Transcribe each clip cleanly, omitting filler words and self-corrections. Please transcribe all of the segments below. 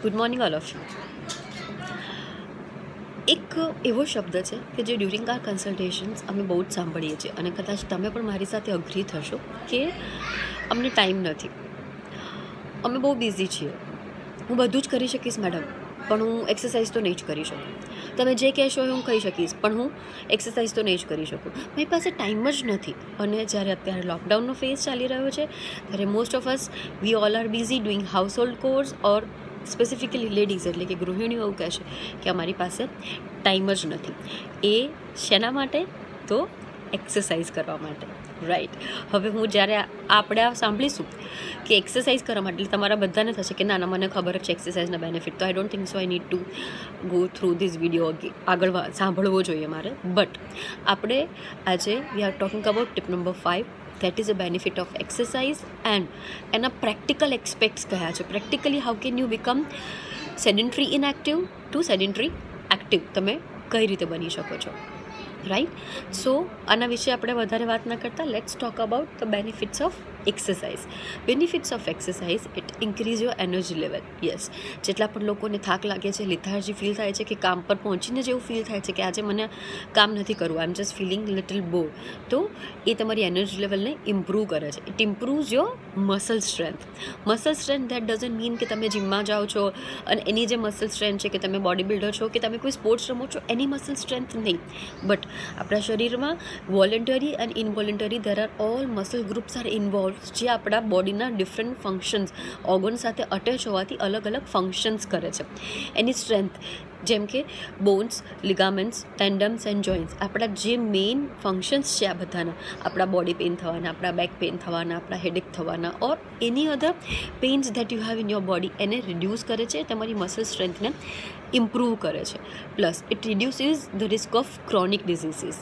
Good morning all of you. એક એવો શબ્દ છે કે જે ડ્યુરિંગ આર કન્સલ્ટેશન્સ અમે બહુ જ સાંભળીએ છીએ અને કદાચ તમે પણ મારી સાથે અગ્રી થશો કે અમને ટાઈમ નથી, અમે બહુ બિઝી છીએ, હું બધું જ કરી શકીશ મેડમ પણ હું એક્સરસાઇઝ તો નહીં જ કરી શકું, તમે જે કહેશો એ હું કહી શકીશ પણ હું એક્સરસાઇઝ તો નહીં જ કરી શકું, મારી પાસે ટાઈમ જ નથી. અને જ્યારે અત્યારે લોકડાઉનનો ફેઝ ચાલી રહ્યો છે ત્યારે most of us we all are busy doing house hold course or specifically ladies એટલે કે ગૃહિણીઓ એવું કહેશે કે અમારી પાસે ટાઈમ જ નથી. એ શેના માટે? તો એક્સરસાઇઝ કરવા માટે, રાઈટ. હવે હું જ્યારે આપણે આ સાંભળીશું કે એક્સરસાઇઝ કરવા માટે, એટલે તમારા બધાને થશે કે ના મને ખબર જ છે એક્સરસાઇઝના બેનિફિટ, તો I don't think so I need to go through this video આગળ સાંભળવો જોઈએ મારે. બટ આપણે આજે we are talking about tip number 5, that is a benefit of exercise and એના પ્રેક્ટિકલ એસ્પેક્ટ્સ કયા છે. Practically how can you become sedentary inactive to sedentary active, તમે કઈ રીતે બની શકો છો, રાઈટ. સો આના વિશે આપણે વધારે વાત ના કરતા, let's talk about the benefits of exercise. Benefits of exercise, it increase your energy level. Yes, જેટલા પણ લોકોને થાક લાગે છે, લેથાર્જી ફીલ થાય છે, કે કામ પર પહોંચીને જેવું ફીલ થાય છે કે આજે મને કામ નથી કરવું, I am just feeling little bore, તો એ તમારી એનર્જી લેવલને ઇમ્પ્રૂવ કરે છે. It improves your muscle strength. Muscle strength that doesn't mean કે તમે જિમમાં જાઓ છો અને એની જે મસલ સ્ટ્રેન્થ છે કે તમે બોડી બિલ્ડર છો કે તમે કોઈ સ્પોર્ટ્સ રમો છો એની મસલ સ્ટ્રેન્થ નહીં, બટ આપણા શરીરમાં voluntary and involuntary there are all muscle groups are involve, જે આપણા બોડીના ડિફરન્ટ ફંક્શન્સ ઓર્ગન સાથે અટેચ હોવાથી અલગ અલગ ફંક્શન્સ કરે છે. એની સ્ટ્રેન્થ જેમ કે બોન્સ, લિગામેન્ટ્સ, ટેન્ડમ્સ એન્ડ જોઇન્ટ્સ, આપણા જે મેઇન ફંક્શન્સ છે આ બધાના, આપણા બોડી પેઇન થવાના, આપણા બેક પેઇન થવાના, આપણા હેડેક થવાના or any other pains that you have in your body, એને રિડ્યુસ કરે છે, તમારી મસલ સ્ટ્રેન્થને ઇમ્પ્રૂવ કરે છે. Plus it reduces the risk of chronic diseases.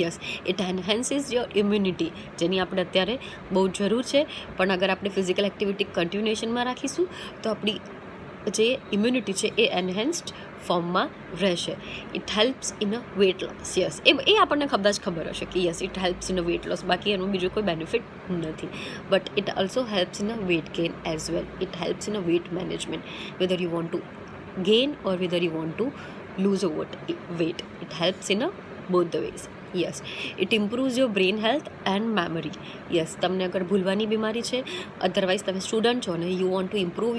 Yes, it enhances your immunity, જેની આપણે અત્યારે બહુ જરૂર છે, પણ અગર આપણે ફિઝિકલ એક્ટિવિટી કન્ટિન્યુએશનમાં રાખીશું તો આપણી જે ઇમ્યુનિટી છે એ એન્હેન્સ્ડ ફોર્મમાં રહેશે. It helps in a weight loss. Yes, એ આપણને કદાચ ખબર હશે કે yes it helps in a weight loss, બાકી એનું બીજું કોઈ બેનિફિટ નથી. But it also helps in a weight gain as well. It helps in a weight management, whether you want to gain or whether you want to lose a weight. It helps in a both the ways. Yes, it improves your brain health and memory. Yes, તમને અગર ભૂલવાની બીમારી છે, otherwise તમે student છો ને you want to improve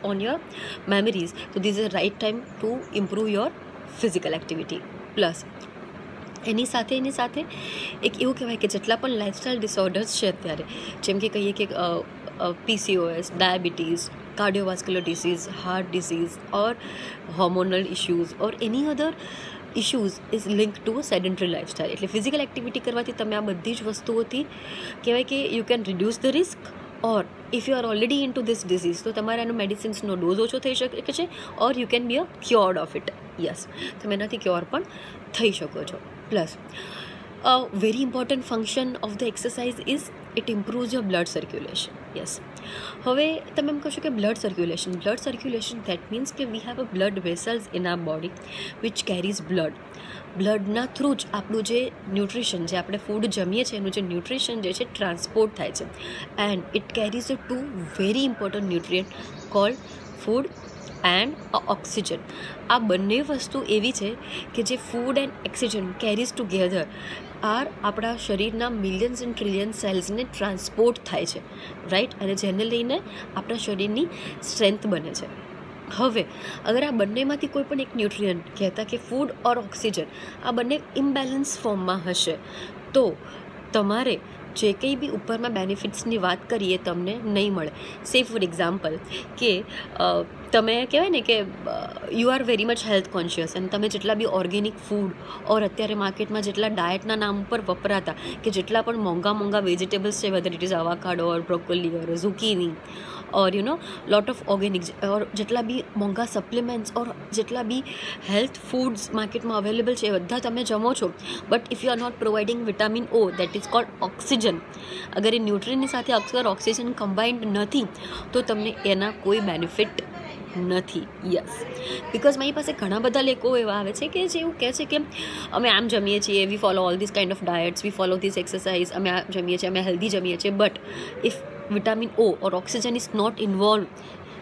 on your memories, તો this is right time to improve your physical activity. Plus એની સાથે એક એવું કહેવાય કે જેટલા પણ લાઇફસ્ટાઇલ ડિસઓર્ડર્સ છે અત્યારે, જેમ કે કહીએ કે PCOS, diabetes, cardiovascular disease, heart disease or hormonal issues or any other issues is linked to a sedentary lifestyle. એટલે ફિઝિકલ એક્ટિવિટી કરવાથી તમે આ બધી જ વસ્તુઓથી કહેવાય કે you can reduce the risk, or if you are already into this disease તો તમારે એનો મેડિસિન્સનો ડોઝ ઓછો થઈ શકે છે, or you can be a cured of it. Yes, તમે એનાથી ક્યોર પણ થઈ શકો છો. Plus a very important function of the exercise is it improves your blood circulation. Yes, હવે તમે એમ કહેશો કે બ્લડ સર્ક્યુલેશન that means કે we have a blood vessels in our body which carries blood. બ્લડના થ્રુ જ આપણું જે nutrition, જે આપણે ફૂડ જમીએ છીએ એનું જે ન્યુટ્રિશન જે છે ટ્રાન્સપોર્ટ થાય છે, and it carries a 2 very important nutrient cold food and oxygen. આ બંને વસ્તુ એવી છે કે જે food and oxygen carries together આપણા શરીરના મિલિયન્સ એન્ડ ટ્રિલિયન સેલ્સને ટ્રાન્સપોર્ટ થાય છે, રાઈટ, અને જેને લઈને આપણા શરીરની સ્ટ્રેન્થ બને છે. હવે અગર આ બંનેમાંથી કોઈ પણ એક ન્યુટ્રિયન્ટ કહેતા કે ફૂડ ઓર ઓક્સિજન આ બંને ઇમ્બેલેન્સ ફોર્મમાં હશે તો તમારે જે કંઈ બી ઉપરમાં બેનિફિટ્સની વાત કરીએ તમને નહીં મળે. સે ફોર એક્ઝામ્પલ કે તમે કહેવાય ને કે you are very much health conscious અને તમે જેટલા બી ઓર્ગેનિક ફૂડ ઓર અત્યારે માર્કેટમાં જેટલા ડાયટના નામ ઉપર વપરાતા કે જેટલા પણ મોંઘા વેજીટેબલ્સ છે, whether it is avocado or broccoli or zucchini or you know lot of organic, or જેટલા બી મોંઘા સપ્લિમેન્ટ્સ ઓર જેટલા બી હેલ્થ ફૂડ્સ માર્કેટમાં અવેલેબલ છે એ બધા તમે જમો છો, but if you are not providing vitamin O that is called oxygen, અગર એ ન્યુટ્રિયનની સાથે અક્ષર ઓક્સિજન કમ્બાઇન્ડ નથી તો તમને એના કોઈ બેનિફિટ નથી. યસ, બિકોઝ મારી પાસે ઘણા બધા લોકો એવા આવે છે કે જે એવું કહે છે કે અમે આમ જમીએ છીએ, we follow all this kind of diets, we follow this exercise, અમે આ જમીએ છીએ, અમે હેલ્ધી જમીએ છીએ, but if vitamin O or oxygen is not involved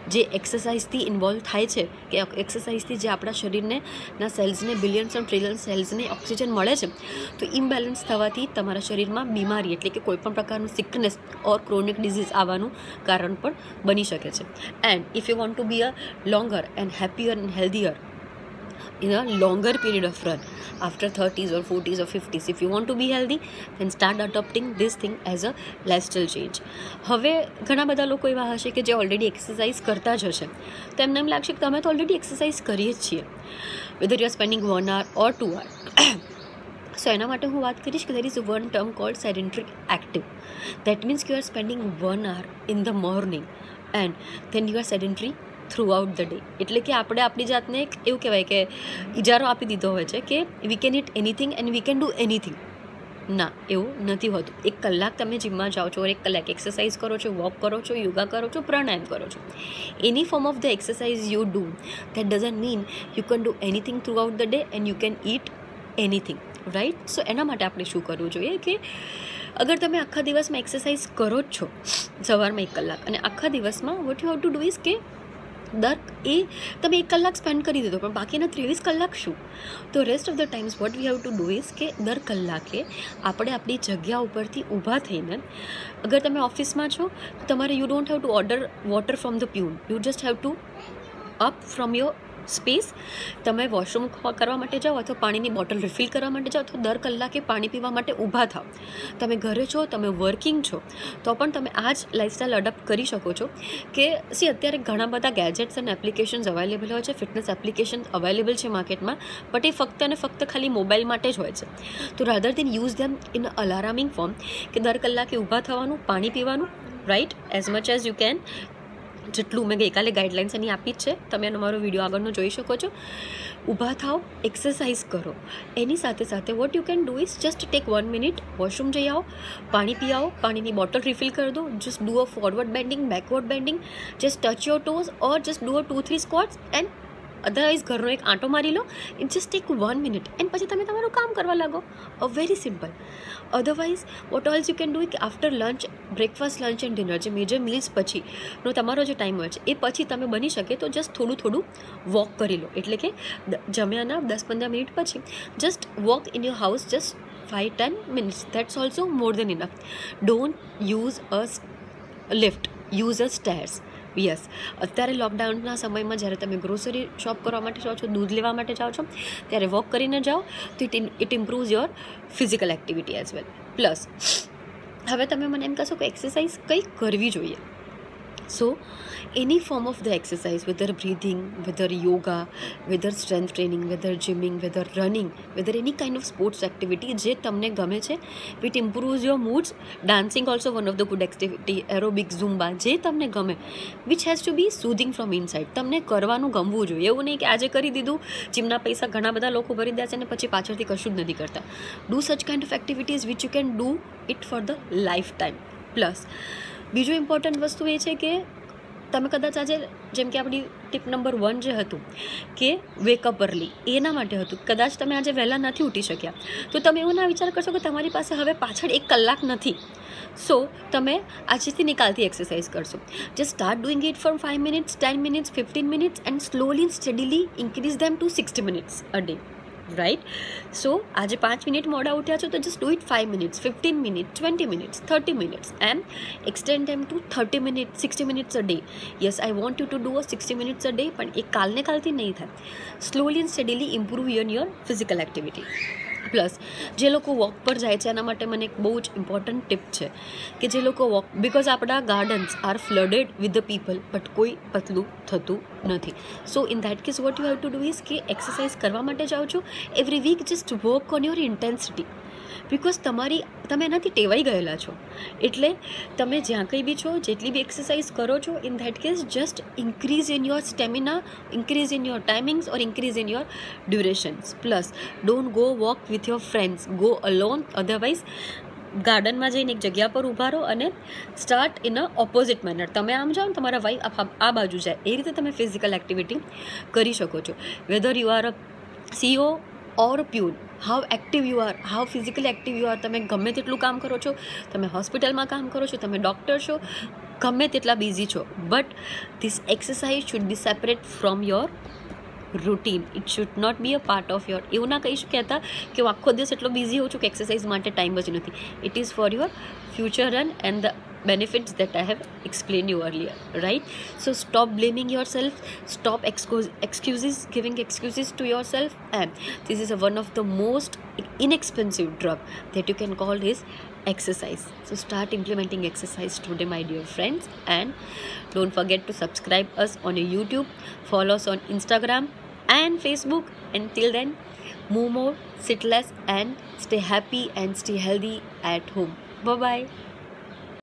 જે એક્સરસાઇઝથી ઇન્વોલ્વ થાય છે, કે એક્સરસાઇઝથી જે આપણા શરીરને ના સેલ્સને બિલિયન્સ એન્ડ ટ્રિલિયન સેલ્સને ઓક્સિજન મળે છે, તો ઇમ્બેલેન્સ થવાથી તમારા શરીરમાં બીમારી એટલે કે કોઈપણ પ્રકારનું સિકનેસ ઓર ક્રોનિક ડિઝીઝ આવવાનું કારણ પણ બની શકે છે. And if you want to be a longer and happier and healthier in a longer period of run after 30s or 40s or 50s, if you want to be healthy, then start adopting this thing as a lifestyle change. હવે ઘણા બધા લોકો એવા હશે કે જે already exercise કરતા જ હશે, તો એમને એમ લાગશે કે અમે તો ઓલરેડી એક્સરસાઇઝ કરીએ જ છીએ, whether you are spending 1 hour or 2 hour. સો એના માટે હું વાત કરીશ કે there is one term called sedentary active. That means you are spending 1 hour in the morning and then you are sedentary through out the day. એટલે કે આપણે આપણી જાતને એક એવું કહેવાય કે ઇજારો આપી દીધો હોય છે કે we can eat anything and we can do anything. ના, એવું નથી હોતું. 1 કલાક તમે જીમમાં જાઓ છો, 1 કલાક એક્સરસાઇઝ કરો છો, વોક કરો છો, યોગા કરો છો, પ્રાણાયામ કરો છો, any form of the exercise you do, that doesn't mean you can do anything throughout the day and you can eat anything, right? So એના માટે આપણે શું કરવું જોઈએ કે અગર તમે આખા દિવસમાં એક્સરસાઇઝ કરો જ છો સવારમાં 1 કલાક, અને આખા દિવસમાં vote you have two do is કે તમે 1 કલાક સ્પેન્ડ કરી દીધો, પણ બાકીના 23 કલાક શું? તો rest of the times what we have to do is કે દર કલાકે આપણે આપણી જગ્યા ઉપરથી ઊભા થઈને, અગર તમે ઓફિસમાં છો તો તમારે you don't have to order water from the peon, you just have to up from your space. તમે વોશરૂમ કરવા માટે જાઓ અથવા પાણીની બોટલ રિફિલ કરવા માટે જાઓ તો દર કલાકે પાણી પીવા માટે ઊભા થાઓ. તમે ઘરે છો, તમે વર્કિંગ છો, તો પણ તમે આ જ લાઇફસ્ટાઇલ અડોપ્ટ કરી શકો છો. કે અત્યારે ઘણા બધા ગેજેટ્સ અને એપ્લિકેશન્સ અવેલેબલ હોય છે, ફિટનેસ એપ્લિકેશન અવેલેબલ છે માર્કેટમાં, બટ એ ફક્ત અને ફક્ત ખાલી મોબાઈલ માટે જ હોય છે. તો rather then use them in અલાર્મિંગ form, કે દર કલાકે ઊભા થવાનું, પાણી પીવાનું, right, as much as you can. જેટલું મેં ગઈકાલે ગાઈડલાઇન્સ એની આપી જ છે, તમે એનો મારો વિડીયો આગળનો જોઈ શકો છો. ઊભા થાઓ, એક્સરસાઇઝ કરો, એની સાથે સાથે what you can do is just take 1 minute, washroom જઈ આવો, પાણી પી આવો, પાણીની બોટલ રિફિલ કરી દો, just do a forward bending, backward bending, just touch your toes or just do a 2-3 squats and otherwise ઘરનો એક આંટો મારી લો. It just take 1 minute and પછી તમે તમારું કામ કરવા લાગો. Very simple. Otherwise what else you can do કે after lunch, breakfast, lunch and dinner, જે મેજર મિલ્સ પછીનો તમારો જે ટાઈમ હોય છે એ પછી તમે બની શકે તો જસ્ટ થોડું વોક કરી લો. એટલે કે જમ્યાના 10-15 મિનિટ પછી just walk in your house, just 5-10 minutes, that's also more then enough. Don't use a lift, use a stairs. Yes, અત્યારે લોકડાઉનના સમયમાં જ્યારે તમે ગ્રોસરી શોપ કરવા માટે જાઓ છો, દૂધ લેવા માટે જાઓ છો, ત્યારે વોક કરીને જાઓ તો it improves your physical activity as well. Plus હવે તમે મને એમ કહેશો કે એક્સરસાઇઝ કઈ કરવી જોઈએ. So any form of the exercise, whether breathing, whether yoga, whether strength training, whether gymming, whether running, whether any kind of sports activity જે તમને ગમે છે, it improves your moods. Dancing also one of the good activity, aerobic, Zumba, જે તમને ગમે, which has to be soothing from inside. તમને કરવાનું ગમવું જોઈએ. એવું નહીં કે આજે કરી દીધું, જીમના પૈસા ઘણા બધા લોકો ભરી દે છે અને પછી પાછળથી કશું જ નથી કરતા. ડૂ સચ kind of activities which you can do it for the life time. Plus બીજું ઇમ્પોર્ટન્ટ વસ્તુ એ છે કે તમે કદાચ આજે, જેમ કે આપણી ટીપ નંબર 1 જે હતું કે વેકઅપ અર્લી, એના માટે હતું. કદાચ તમે આજે વહેલા નથી ઉઠી શક્યા તો તમે એવું ના વિચાર કરશો કે તમારી પાસે હવે પાછળ 1 કલાક નથી. સો તમે આજથી નિકાલથી એક્સરસાઇઝ કરશો. Just start doing it for 5 minutes, 10 minutes, 15 minutes and slowly and steadily increase them to 60 minutes a day, right? So આજે 5 મિનિટ મોડા ઉઠ્યા છો તો just do it 5 minutes, 15 minutes, 20 minutes, 30 minutes and extend them to 30 minutes, 60 minutes a day. Yes, I want you to do a 60 minutes a day, પણ એ કાલથી નહીં થાય. Slowly and steadily improve your physical activity. Plus જે લોકો walk પર જાય છે એના માટે મને એક બહુ જ ઇમ્પોર્ટન્ટ ટિપ છે કે જે લોકો વોક, બિકોઝ આપણા gardens are flooded with the people, but કોઈ પતલું થતું નથી. So in that case what you have to do is કે એક્સરસાઇઝ કરવા માટે જાઓ છો, every week just work on your intensity. Because તમે એનાથી ટેવાઈ ગયેલા છો, એટલે તમે જ્યાં કંઈ બી છો, જેટલી બી એક્સરસાઇઝ કરો છો, in that case just increase in your stamina, increase in your timings or increase in your durations. Plus don't go walk with your friends, go alone. Otherwise ગાર્ડનમાં જઈને એક જગ્યા પર ઊભા રહો અને start in a opposite manner. તમે આમ જાઓ ને, તમારા વાઈફ આ બાજુ જાય, એ રીતે તમે ફિઝિકલ એક્ટિવિટી કરી શકો છો. Whether you are a CEO or peon, how active you are, how physically active you are, તમે ગમે તેટલું કામ કરો છો, તમે હોસ્પિટલમાં કામ કરો છો, તમે ડૉક્ટર છો, ગમે તેટલા બિઝી છો, but this exercise should be separate from your routine. It should not be a part of your. એવું ના કહી કહેતા કે હું આખો દિવસ એટલો બિઝી હોઉં છું કે એક્સરસાઇઝ માટે ટાઈમ જ નથી. It is for your future run and the benefits that I have explained you earlier, right? So stop blaming yourself, stop giving excuses to yourself, and this is one of the most inexpensive drug that you can call is exercise. So start implementing exercise today, my dear friends, and don't forget to subscribe us on YouTube, follow us on Instagram and Facebook. Until then, move more, sit less, and stay happy and stay healthy at home. Bye bye.